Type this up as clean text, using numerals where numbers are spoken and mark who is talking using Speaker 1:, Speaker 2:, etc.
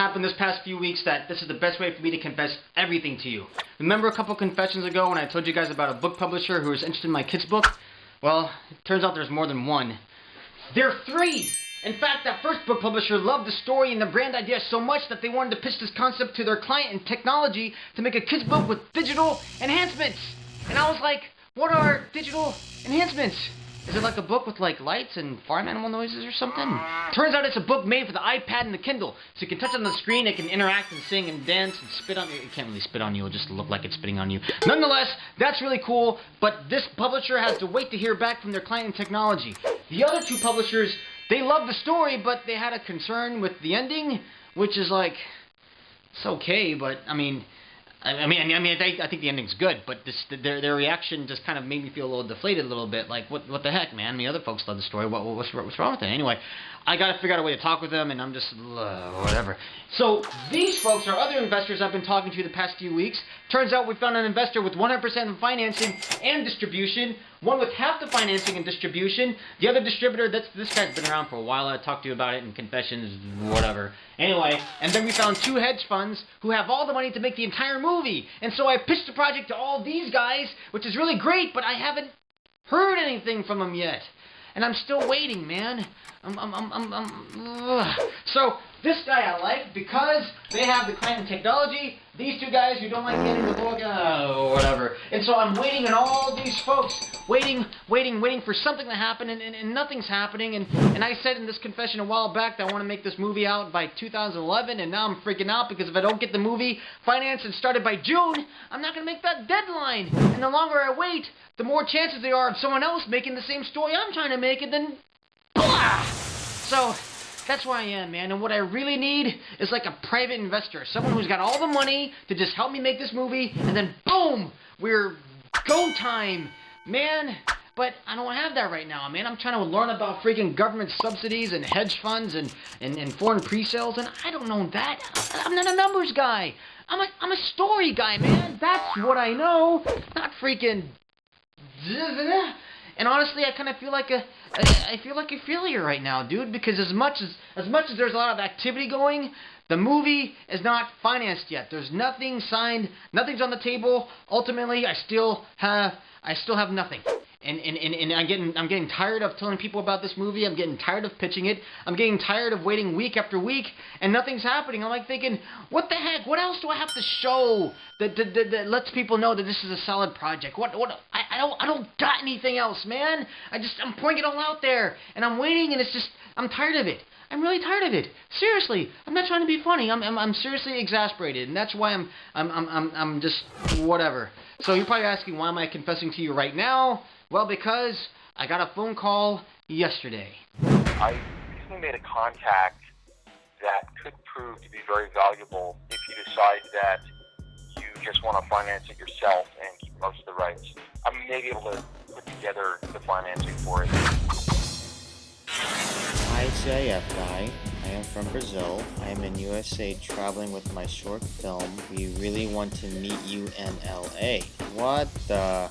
Speaker 1: happened this past few weeks that this is the best way for me to confess everything to you. Remember a couple confessions ago when I told you guys about a book publisher who was interested in my kid's book? Well, it turns out there's more than one. There are three! In fact, that first book publisher loved the story and the brand idea so much that they wanted to pitch this concept to their client in technology to make a kid's book with digital enhancements. And I was like, what are digital enhancements? Is it like a book with like lights and farm animal noises or something? Turns out it's a book made for the iPad and the Kindle. So you can touch on the screen, it can interact and sing and dance and spit on you. It can't really spit on you, it'll just look like it's spitting on you. Nonetheless, that's really cool, but this publisher has to wait to hear back from their client in technology. The other two publishers, they loved the story, but they had a concern with the ending, which is like, it's okay, but I think the ending's good, but their reaction just kind of made me feel a little deflated a little bit. Like, what the heck, man? I mean, other folks love the story. What's wrong with it? Anyway, I gotta figure out a way to talk with them, and I'm just, whatever. So, these folks are other investors I've been talking to the past few weeks. Turns out we found an investor with 100% of financing and distribution, one with half the financing and distribution, the other distributor, this guy's been around for a while. I talked to you about it in confessions, whatever. Anyway, and then we found two hedge funds who have all the money to make the entire movie. And so I pitched the project to all these guys, which is really great, but I haven't heard anything from them yet. And I'm still waiting, man. So, this guy I like because they have the client and technology. These two guys who don't like getting the book, whatever. And so I'm waiting on all these folks. Waiting for something to happen, and nothing's happening. And I said in this confession a while back that I want to make this movie out by 2011, and now I'm freaking out because if I don't get the movie financed and started by June, I'm not going to make that deadline. And the longer I wait, the more chances there are of someone else making the same story I'm trying to make, and then blah! So that's where I am, man. And what I really need is like a private investor, someone who's got all the money to just help me make this movie, and then boom, we're go time, man. But I don't have that right now, man. I'm trying to learn about freaking government subsidies and hedge funds and foreign pre-sales, and I don't know that. I'm not a numbers guy. I'm a story guy, man. That's what I know. Not freaking. And honestly, I kind of feel like I feel like a failure right now, dude. Because as much as there's a lot of activity going, the movie is not financed yet. There's nothing signed, nothing's on the table. Ultimately, I still have nothing. And I'm getting tired of telling people about this movie. I'm getting tired of pitching it. I'm getting tired of waiting week after week and nothing's happening. I'm like thinking, what the heck? What else do I have to show that lets people know that this is a solid project? I don't got anything else, man. I'm pouring it all out there, and I'm waiting, and it's just I'm tired of it. I'm really tired of it. Seriously, I'm not trying to be funny. I'm seriously exasperated, and that's why I'm just whatever. So you're probably asking, why am I confessing to you right now? Well, because I got a phone call yesterday.
Speaker 2: I recently made a contact that could prove to be very valuable if you decide that you just want to finance it yourself and keep most of the rights. I may be able to put together the financing for it.
Speaker 3: Hi, CIF guy. I am from Brazil. I am in USA traveling with my short film. We really want to meet you in LA. What the...